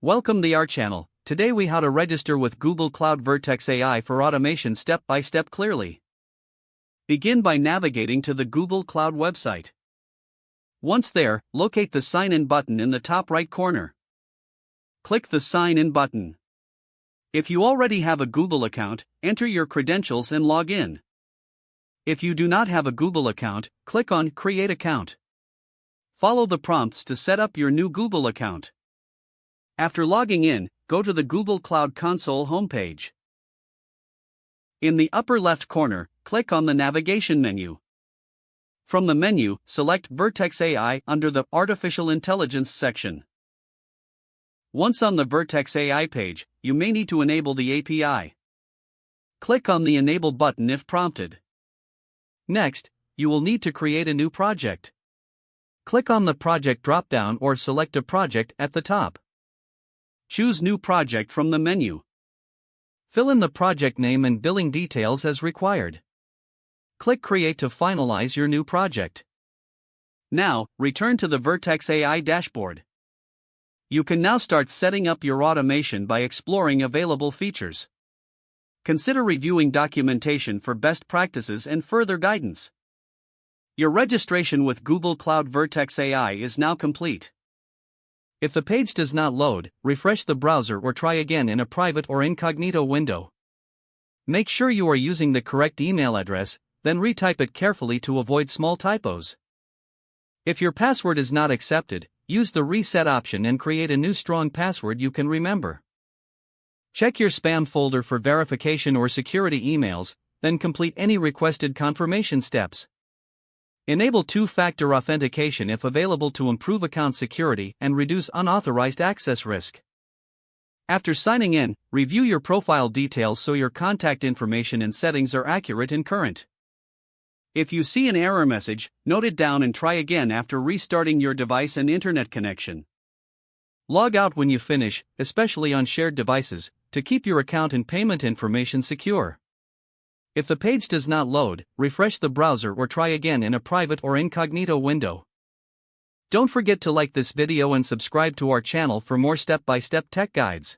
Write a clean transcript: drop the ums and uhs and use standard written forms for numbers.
Welcome to our channel. Today we how to register with Google Cloud Vertex AI for automation step by step clearly. Begin by navigating to the Google Cloud website. Once there, locate the Sign In button in the top right corner. Click the Sign In button. If you already have a Google account, enter your credentials and log in. If you do not have a Google account, click on Create Account. Follow the prompts to set up your new Google account. After logging in, go to the Google Cloud Console homepage. In the upper left corner, click on the navigation menu. From the menu, select Vertex AI under the Artificial Intelligence section. Once on the Vertex AI page, you may need to enable the API. Click on the Enable button if prompted. Next, you will need to create a new project. Click on the Project drop-down or select a project at the top. Choose New Project from the menu. Fill in the project name and billing details as required. Click Create to finalize your new project. Now, return to the Vertex AI dashboard. You can now start setting up your automation by exploring available features. Consider reviewing documentation for best practices and further guidance. Your registration with Google Cloud Vertex AI is now complete. If the page does not load, refresh the browser or try again in a private or incognito window. Make sure you are using the correct email address, then retype it carefully to avoid small typos. If your password is not accepted, use the reset option and create a new strong password you can remember. Check your spam folder for verification or security emails, then complete any requested confirmation steps. Enable two-factor authentication if available to improve account security and reduce unauthorized access risk. After signing in, review your profile details so your contact information and settings are accurate and current. If you see an error message, note it down and try again after restarting your device and internet connection. Log out when you finish, especially on shared devices, to keep your account and payment information secure. If the page does not load, refresh the browser or try again in a private or incognito window. Don't forget to like this video and subscribe to our channel for more step-by-step tech guides.